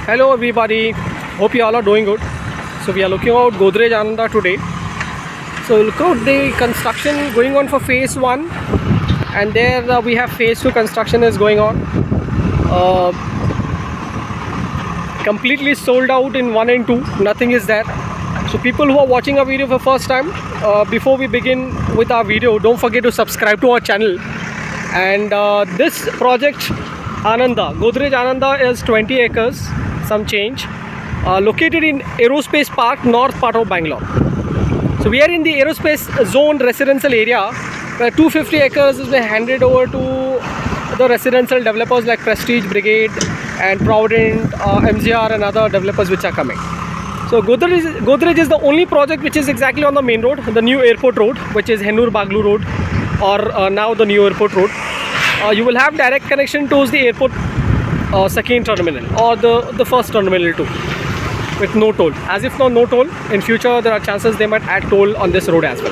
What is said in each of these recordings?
Hello everybody, hope you all are doing good. So we are looking out Godrej Ananda today. So look out the construction going on for phase 1, and there we have phase 2 construction is going on. Completely sold out in 1 and 2, nothing is there. So people who are watching our video for first time, before we begin with our video, don't forget to subscribe to our channel. And this project Ananda, Godrej Ananda is 20 acres, some change, located in Aerospace Park, north part of Bangalore. So we are in the Aerospace zone residential area where 250 acres is handed over to the residential developers like Prestige, Brigade and Provident, MGR and other developers which are coming. So Godrej is the only project which is exactly on the main road, the new airport road, which is Bagalur road, or now the new airport road. You will have direct connection towards the airport second terminal or the first terminal too, with no toll. As if no toll, in future there are chances they might add toll on this road as well.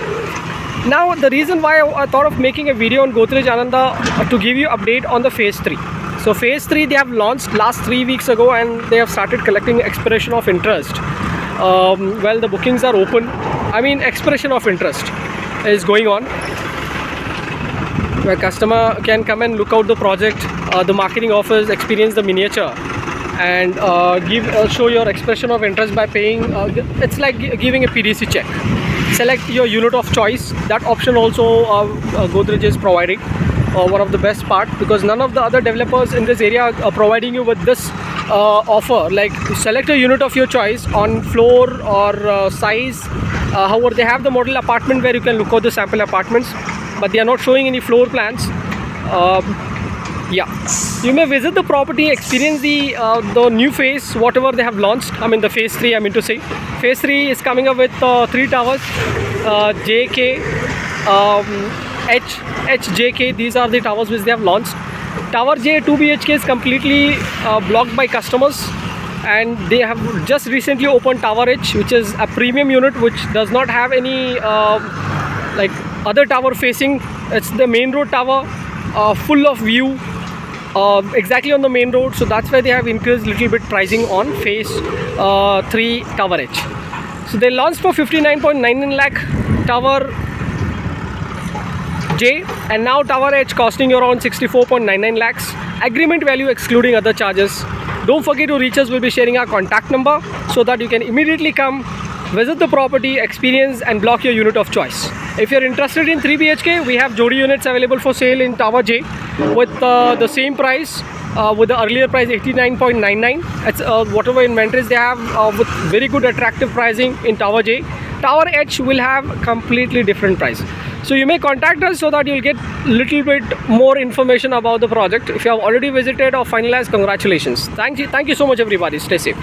Now the reason why I thought of making a video on Godrej Ananda to give you update on the phase 3. So phase 3 they have launched last 3 weeks ago, and they have started collecting expression of interest. Well, the bookings are open. I mean, expression of interest is going on, where customer can come and look out the project, the marketing offers, experience the miniature, and show your expression of interest by paying. It's like giving a PDC check. Select your unit of choice. That option also Godrej is providing. One of the best part, because none of the other developers in this area are providing you with this offer, like select a unit of your choice on floor or size. However, they have the model apartment where you can look out the sample apartments, but they are not showing any floor plans. Yeah, you may visit the property, experience the new phase, whatever they have launched. I mean the phase 3, I mean to say. Phase 3 is coming up with 3 towers, JK, H, JK. These are the towers which they have launched. Tower J 2 BHK is completely blocked by customers, and they have just recently opened Tower H, which is a premium unit which does not have any like other tower facing. It's the main road tower, full of view, exactly on the main road. So that's why they have increased little bit pricing on phase 3 Tower H. So they launched for 59.99 lakh Tower J, and now Tower H costing you around 64.99 lakhs. Agreement value excluding other charges. Don't forget to reach us. We'll be sharing our contact number so that you can immediately come, visit the property, experience and block your unit of choice. If you're interested in 3 BHK, we have Jodi units available for sale in Tower J with the same price, with the earlier price 89.99. It's whatever inventories they have with very good attractive pricing in Tower J. Tower H will have completely different price. So you may contact us so that you'll get little bit more information about the project. If you have already visited or finalized, congratulations. Thank you so much everybody. Stay safe.